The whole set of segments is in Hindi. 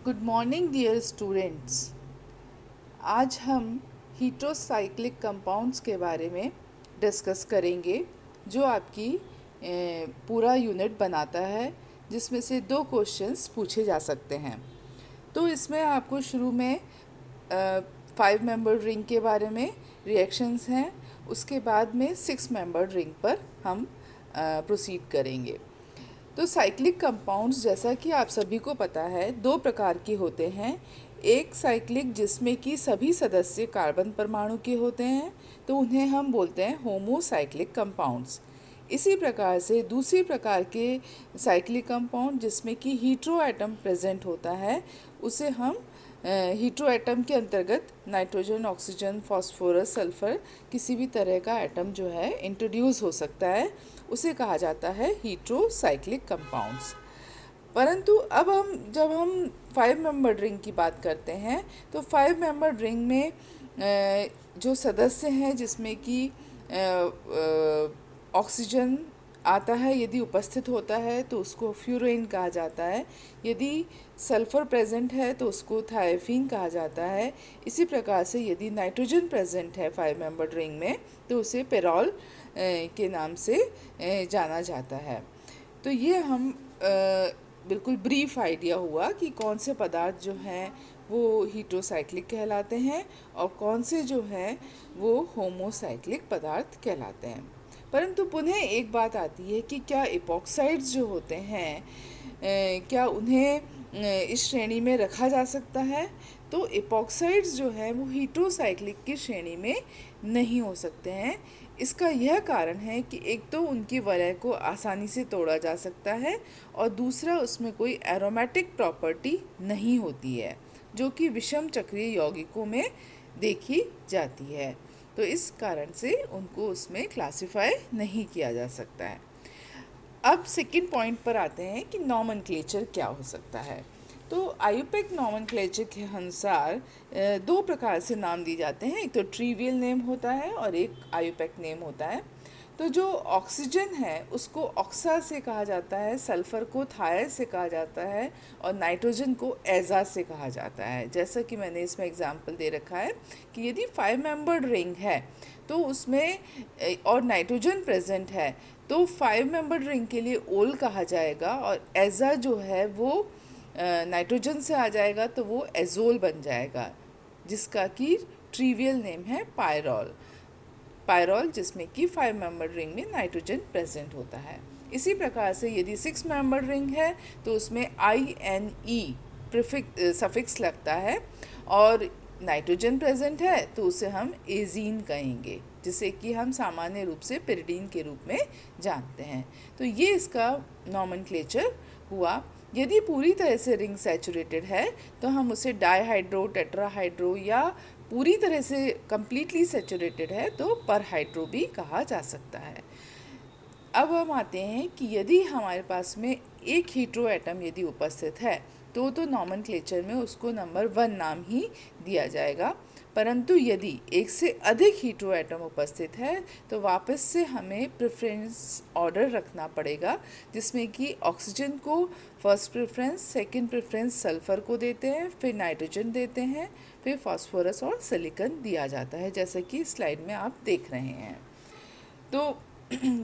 Good morning dear students. आज हम हीट्रोसाइक्लिक कंपाउंड्स के बारे में डिस्कस करेंगे जो आपकी पूरा यूनिट बनाता है, जिसमें से 2 क्वेश्चंस पूछे जा सकते हैं। तो इसमें आपको शुरू में 5 मेंबर रिंग के बारे में रिएक्शंस हैं, उसके बाद में 6 मेंबर रिंग पर हम प्रोसीड करेंगे। तो साइक्लिक कंपाउंड्स, जैसा कि आप सभी को पता है, 2 प्रकार के होते हैं। एक साइक्लिक जिसमें कि सभी सदस्य कार्बन परमाणु के होते हैं, तो उन्हें हम बोलते हैं होमोसाइक्लिक कंपाउंड्स। इसी प्रकार से दूसरी प्रकार के साइक्लिक कंपाउंड जिसमें कि हीट्रो एटम प्रेजेंट होता है, उसे हम हीट्रो एटम के अंतर्गत नाइट्रोजन, ऑक्सीजन, फास्फोरस, सल्फर किसी भी तरह का एटम जो है इंट्रोड्यूस हो सकता है, उसे कहा जाता है हीट्रोसाइक्लिक कंपाउंड्स। परंतु अब जब हम 5 मेंबर रिंग की बात करते हैं, तो 5 मेंबर रिंग में जो सदस्य हैं जिसमें कि ऑक्सीजन आता है, यदि उपस्थित होता है तो उसको फ्यूरेन कहा जाता है। यदि सल्फ़र प्रेजेंट है तो उसको थायोफीन कहा जाता है। इसी प्रकार से यदि नाइट्रोजन प्रेजेंट है 5 मेंबर रिंग में, तो उसे पेरॉल के नाम से जाना जाता है। तो ये हम बिल्कुल ब्रीफ आइडिया हुआ कि कौन से पदार्थ जो हैं वो हीट्रोसाइक्लिक कहलाते हैं और कौन से जो हैं वो होमोसाइक्लिक पदार्थ कहलाते हैं। परंतु पुनः एक बात आती है कि क्या इपॉक्साइड्स जो होते हैं, क्या उन्हें इस श्रेणी में रखा जा सकता है? तो इपॉक्साइड्स जो है वो हीट्रोसाइक्लिक की श्रेणी में नहीं हो सकते हैं। इसका यह कारण है कि एक तो उनकी वलय को आसानी से तोड़ा जा सकता है और दूसरा उसमें कोई एरोमेटिक प्रॉपर्टी नहीं होती है, जो कि विषम चक्रीय यौगिकों में देखी जाती है। तो इस कारण से उनको उसमें क्लासिफाई नहीं किया जा सकता है। अब सेकंड पॉइंट पर आते हैं कि नॉमेनक्लेचर क्या हो सकता है। तो आयुपेक नॉमेनक्लेचर के अनुसार 2 प्रकार से नाम दिए जाते हैं। एक तो ट्रिवियल नेम होता है और एक आयुपेक नेम होता है। तो जो ऑक्सीजन है उसको ऑक्सा से कहा जाता है, सल्फ़र को थायस से कहा जाता है और नाइट्रोजन को एजा से कहा जाता है। जैसा कि मैंने इसमें एग्जांपल दे रखा है कि यदि 5 मेंबर्ड रिंग है तो उसमें और नाइट्रोजन प्रेजेंट है, तो 5 मेंबर्ड रिंग के लिए ओल कहा जाएगा और एजा जो है वो नाइट्रोजन से आ जाएगा, तो वो एजोल बन जाएगा, जिसका कि ट्रिवियल नेम है पायरॉल, जिसमें कि 5 मेंबर रिंग में नाइट्रोजन प्रेजेंट होता है। इसी प्रकार से यदि 6 मेंबर रिंग है तो उसमें INE सफिक्स लगता है और नाइट्रोजन प्रेजेंट है तो उसे हम एजीन कहेंगे, जिसे कि हम सामान्य रूप से पिरिडीन के रूप में जानते हैं। तो ये इसका नॉमेनक्लेचर हुआ। यदि पूरी तरह से रिंग सैचुरेटेड है तो हम उसे डाईहाइड्रो, टेट्राहाइड्रो, या पूरी तरह से कंप्लीटली सैचुरेटेड है तो परहाइड्रो भी कहा जा सकता है। अब हम आते हैं कि यदि हमारे पास में एक हीट्रो एटम यदि उपस्थित है तो नॉमेनक्लेचर में उसको नंबर 1 नाम ही दिया जाएगा। परंतु यदि एक से अधिक हीट्रो एटम उपस्थित है तो वापस से हमें प्रेफरेंस ऑर्डर रखना पड़ेगा, जिसमें कि ऑक्सीजन को first preference, second preference sulphur को देते हैं, फिर नाइट्रोजन देते हैं, फिर फास्फोरस और सिलिकॉन दिया जाता है, जैसा कि स्लाइड में आप देख रहे हैं। तो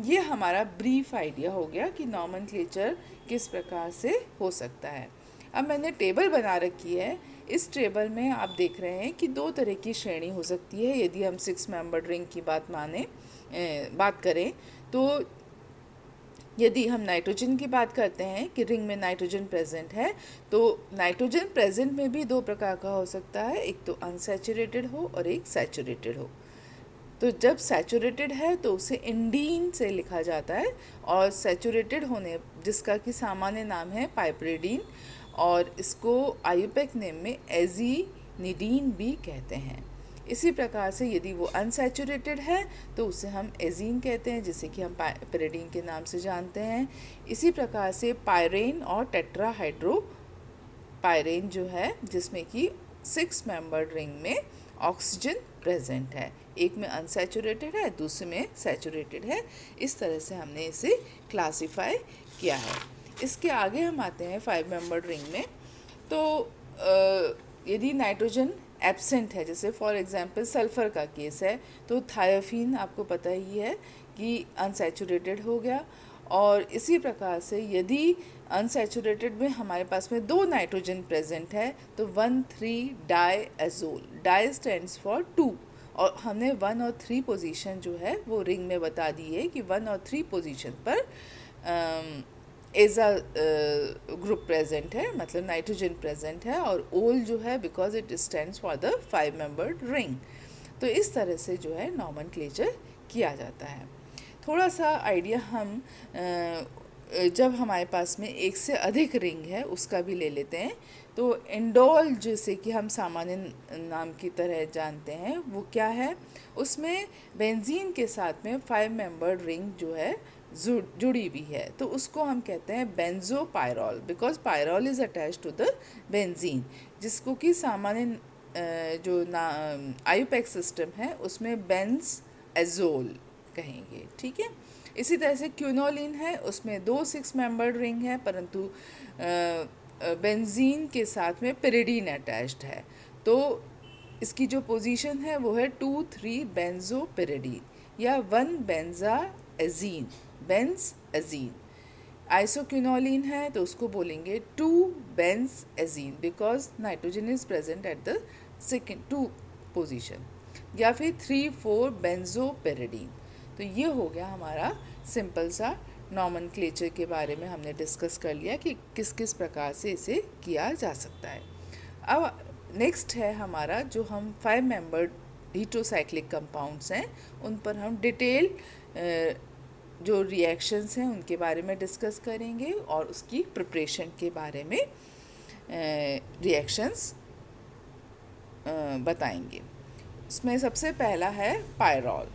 ये हमारा ब्रीफ आइडिया हो गया कि नॉमेनक्लेचर किस प्रकार से हो सकता है। अब मैंने टेबल बना रखी है। इस टेबल में आप देख रहे हैं कि 2 तरह की श्रेणी हो सकती है। यदि हम 6 मेंबर रिंग की बात करें तो यदि हम नाइट्रोजन की बात करते हैं कि रिंग में नाइट्रोजन प्रेजेंट है, तो नाइट्रोजन प्रेजेंट में भी 2 प्रकार का हो सकता है, एक तो अनसैचुरेटेड हो और एक सैचुरेटेड हो। तो जब सैचुरेटेड है तो उसे इंडीन से लिखा जाता है और सैचुरेटेड होने जिसका कि सामान्य नाम है पाइपरिडीन, और इसको आयुपेक नेम में एजीनिडीन भी कहते हैं। इसी प्रकार से यदि वो अनसैचुरेटेड है तो उसे हम एजीन कहते हैं, जिसे कि हम पाइपरिडीन के नाम से जानते हैं। इसी प्रकार से पायरेन और टेट्राहाइड्रो पायरेन जो है, जिसमें कि 6 मेंबर्ड रिंग में ऑक्सीजन प्रेजेंट है, एक में अनसैचुरेटेड है, दूसरे में सैचुरेटेड है। इस तरह से हमने इसे क्लासिफाई किया है। इसके आगे हम आते हैं 5 मेंबर्ड रिंग में। तो यदि नाइट्रोजन एब्सेंट है, जैसे फॉर एग्जांपल सल्फ़र का केस है, तो थायोफीन आपको पता ही है कि अनसैचुरेटेड हो गया। और इसी प्रकार से यदि अनसैचुरेटेड में हमारे पास में 2 नाइट्रोजन प्रेजेंट है तो 1,3-डायएज़ोल, डाई स्टैंड्स फॉर 2, और हमने 1 और 3 पोजीशन जो है वो रिंग में बता दी है कि 1 और 3 पोजीशन पर एजा ग्रुप प्रेजेंट है, मतलब नाइट्रोजन प्रेजेंट है, और ओल जो है because it stands for the 5 membered ring. तो इस तरह से जो है नॉमेनक्लेचर किया जाता है। थोड़ा सा आइडिया हम जब हमारे पास में एक से अधिक रिंग है उसका भी ले लेते हैं। तो इंडोल जैसे कि हम सामान्य नाम की तरह जानते हैं वो क्या है, उसमें बेंजीन के साथ में 5 मेंबर्ड रिंग जो है जुड़ी हुई है, तो उसको हम कहते हैं benzopyrrole, because pyrrole is attach to the benzene, जिसको कि सामान्य जो आयुपैक सिस्टम है उसमें बेंजएज़ोल कहेंगे। ठीक है। इसी तरह से क्यूनोलिन है, उसमें 2 6 मेंबर्ड रिंग है, परंतु बेंजीन के साथ में पिरिडीन अटैच्ड है, तो इसकी जो पोजीशन है वो है 2,3 बेंजोपिरिडीन या 1 बेंजाएजीन, बेंजाएजीन। आइसोक्विनोलिन है तो उसको बोलेंगे 2 benzazine because nitrogen is present at the second 2 position, या फिर 3,4 बेंजोपिरिडीन। तो ये हो गया हमारा सिंपल सा नॉमेनक्लेचर के बारे में हमने डिस्कस कर लिया कि किस किस प्रकार से इसे किया जा सकता है। अब नेक्स्ट है हमारा जो हम 5 मेंबर्ड हीटेरोसाइक्लिक कंपाउंड्स हैं उन पर हम डिटेल जो रिएक्शंस हैं उनके बारे में डिस्कस करेंगे और उसकी प्रिपरेशन के बारे में रिएक्शंस बताएंगे। इसमें सबसे पहला है पायरॉल।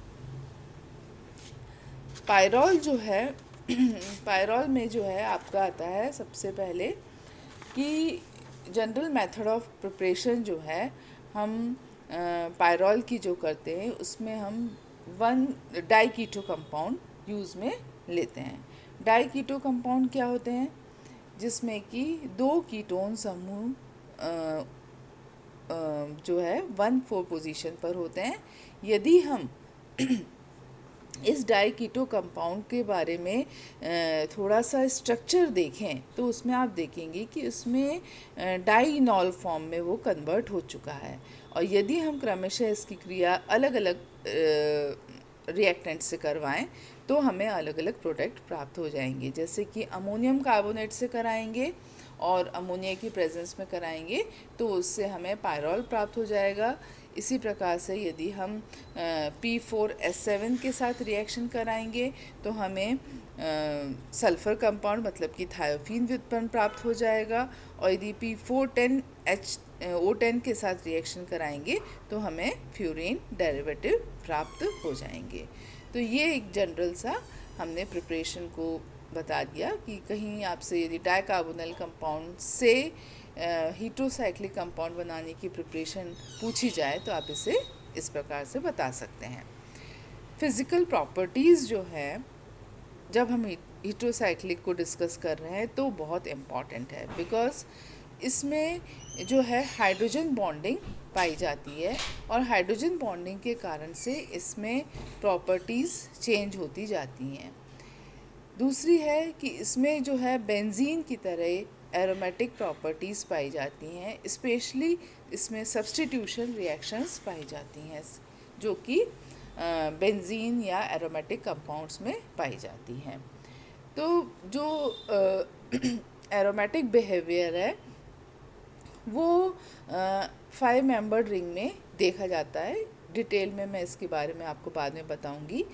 पायरॉल जो है पायरॉल में जो है आपका आता है सबसे पहले कि जनरल मेथड ऑफ प्रिपरेशन जो है हम पायरॉल की जो करते हैं उसमें हम 1 डाइकीटो कंपाउंड यूज़ में लेते हैं। डाइकीटो कंपाउंड क्या होते हैं, जिसमें कि 2 कीटोन समूह जो है 1,4 पोजीशन पर होते हैं। यदि हम इस डाइकीटो कंपाउंड के बारे में थोड़ा सा स्ट्रक्चर देखें तो उसमें आप देखेंगे कि उसमें डाइनॉल फॉर्म में वो कन्वर्ट हो चुका है, और यदि हम क्रमशः इसकी क्रिया अलग अलग रिएक्टेंट से करवाएं तो हमें अलग अलग प्रोडक्ट प्राप्त हो जाएंगे। जैसे कि अमोनियम कार्बोनेट से कराएंगे और अमोनिया की प्रेजेंस में कराएंगे तो उससे हमें पायरॉल प्राप्त हो जाएगा। इसी प्रकार से यदि हम P4S7 के साथ रिएक्शन कराएंगे तो हमें सल्फ़र कंपाउंड मतलब कि थायोफीन व्युत्पन्न प्राप्त हो जाएगा, और यदि P410HO10 के साथ रिएक्शन कराएंगे तो हमें फ्यूरीन डेरिवेटिव प्राप्त हो जाएंगे। तो ये एक जनरल सा हमने प्रिपरेशन को बता दिया कि कहीं आपसे यदि डाइकार्बोनिल कंपाउंड से हीटेरोसाइक्लिक कंपाउंड बनाने की प्रिपरेशन पूछी जाए तो आप इसे इस प्रकार से बता सकते हैं। फिज़िकल प्रॉपर्टीज़ जो है जब हम हीटेरोसाइक्लिक को डिस्कस कर रहे हैं तो बहुत इम्पॉर्टेंट है, बिकॉज इसमें जो है हाइड्रोजन बॉन्डिंग पाई जाती है, और हाइड्रोजन बॉन्डिंग के कारण से इसमें प्रॉपर्टीज़ चेंज होती जाती हैं। दूसरी है कि इसमें जो है बेंजीन की तरह एरोमेटिक प्रॉपर्टीज़ पाई जाती हैं, स्पेशली इसमें सब्स्टिट्यूशन रिएक्शंस पाई जाती हैं जो कि बेंजीन या एरोमेटिक कंपाउंड्स में पाई जाती हैं। तो जो एरोमेटिक बिहेवियर है वो 5 मेंबर्ड रिंग में देखा जाता है। डिटेल में मैं इसके बारे में आपको बाद में बताऊंगी।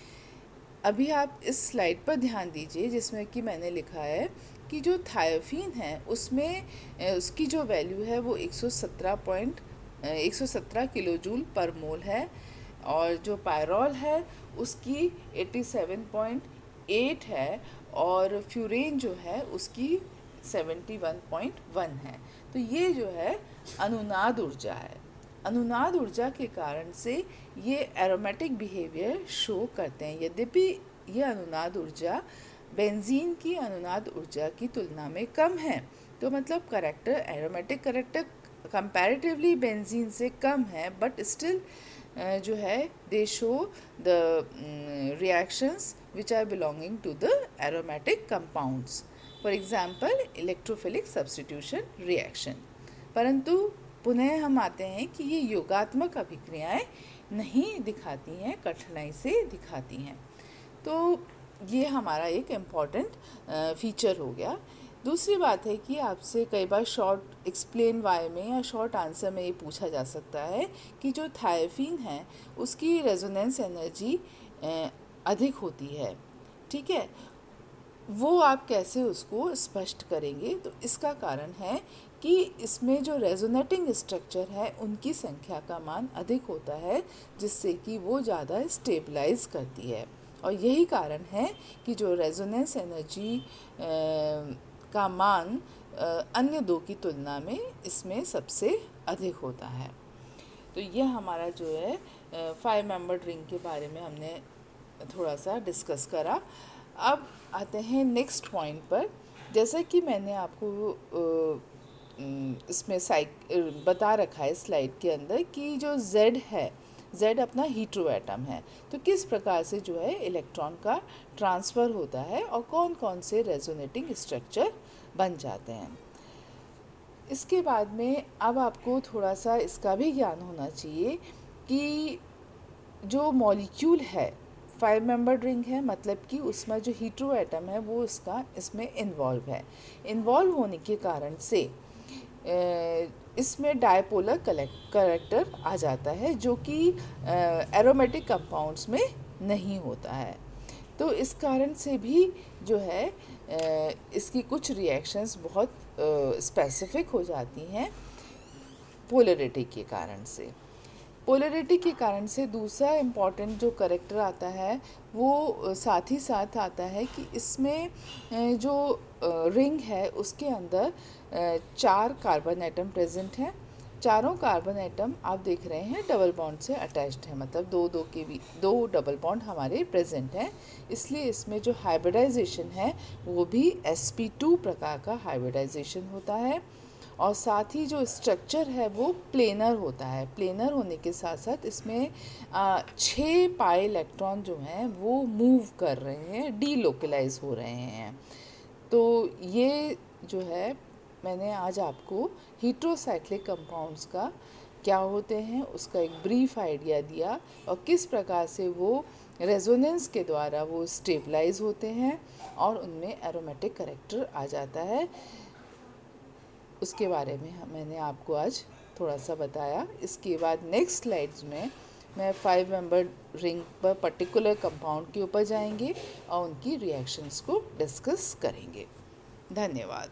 अभी आप इस स्लाइड पर ध्यान दीजिए जिसमें कि मैंने लिखा है कि जो थायोफीन है उसमें उसकी जो वैल्यू है वो 117 किलोजूल पर मोल है, और जो पायरॉल है उसकी 87.8 है, और फ्यूरेन जो है उसकी 71.1 है। तो ये जो है अनुनाद ऊर्जा है। अनुनाद ऊर्जा के कारण से ये एरोमेटिक बिहेवियर शो करते हैं। यद्यपि ये अनुनाद ऊर्जा बेंजीन की अनुनाद ऊर्जा की तुलना में कम है, तो मतलब character, aromatic character comparatively benzene से कम है, बट स्टिल जो है they show the reactions which are belonging to the aromatic compounds, for example electrophilic substitution reaction. परंतु पुनः हम आते हैं कि ये योगात्मक अभिक्रियाएं नहीं दिखाती हैं, कठिनाई से दिखाती हैं। तो ये हमारा एक इम्पॉर्टेंट फीचर हो गया। दूसरी बात है कि आपसे कई बार शॉर्ट एक्सप्लेन वाई में या शॉर्ट आंसर में ये पूछा जा सकता है कि जो थायोफीन है उसकी रेजोनेंस एनर्जी अधिक होती है, ठीक है, वो आप कैसे उसको स्पष्ट करेंगे? तो इसका कारण है कि इसमें जो रेजोनेटिंग स्ट्रक्चर है उनकी संख्या का मान अधिक होता है, जिससे कि वो ज़्यादा स्टेबलाइज करती है। और यही कारण है कि जो रेजोनेंस एनर्जी का मान अन्य दो की तुलना में इसमें सबसे अधिक होता है। तो यह हमारा जो है 5 मेंबर रिंग के बारे में हमने थोड़ा सा डिस्कस करा। अब आते हैं नेक्स्ट पॉइंट पर। जैसा कि मैंने आपको इसमें बता रखा है स्लाइड के अंदर कि जो Z है, Z अपना हीट्रो एटम है, तो किस प्रकार से जो है इलेक्ट्रॉन का ट्रांसफ़र होता है और कौन कौन से रेजोनेटिंग स्ट्रक्चर बन जाते हैं। इसके बाद में अब आपको थोड़ा सा इसका भी ज्ञान होना चाहिए कि जो मॉलिक्यूल है 5 मेंबर रिंग है, मतलब कि उसमें जो हीट्रो एटम है वो इसमें इन्वॉल्व है। इन्वॉल्व होने के कारण से इसमें डायपोलर करेक्टर आ जाता है, जो कि एरोमेटिक कंपाउंड्स में नहीं होता है। तो इस कारण से भी जो है इसकी कुछ रिएक्शंस बहुत स्पेसिफिक हो जाती हैं पोलरिटी के कारण से। पोलरिटी के कारण से दूसरा इम्पॉर्टेंट जो करेक्टर आता है वो साथ ही साथ आता है कि इसमें जो रिंग है उसके अंदर 4 कार्बन एटम प्रेजेंट हैं। चारों कार्बन एटम आप देख रहे हैं डबल बॉन्ड से अटैच्ड है, मतलब दो डबल बॉन्ड हमारे प्रेजेंट हैं। इसलिए इसमें जो हाइब्रिडाइजेशन है वो भी sp2 प्रकार का हाइब्रिडाइजेशन होता है। और साथ ही जो स्ट्रक्चर है वो प्लेनर होता है। प्लेनर होने के साथ साथ इसमें 6 पाई इलेक्ट्रॉन जो हैं वो मूव कर रहे हैं, डीलोकलाइज हो रहे हैं। तो ये जो है मैंने आज आपको हीट्रोसाइक्लिक कंपाउंड्स का क्या होते हैं उसका एक ब्रीफ आइडिया दिया, और किस प्रकार से वो रेजोनेंस के द्वारा वो स्टेबलाइज होते हैं और उनमें एरोमेटिक करेक्टर आ जाता है। उसके बारे में मैंने आपको आज थोड़ा सा बताया। इसके बाद नेक्स्ट स्लाइड्स में मैं 5 मेंबर रिंग पर पर्टिकुलर कंपाउंड के ऊपर जाएंगे और उनकी रिएक्शंस को डिस्कस करेंगे। धन्यवाद।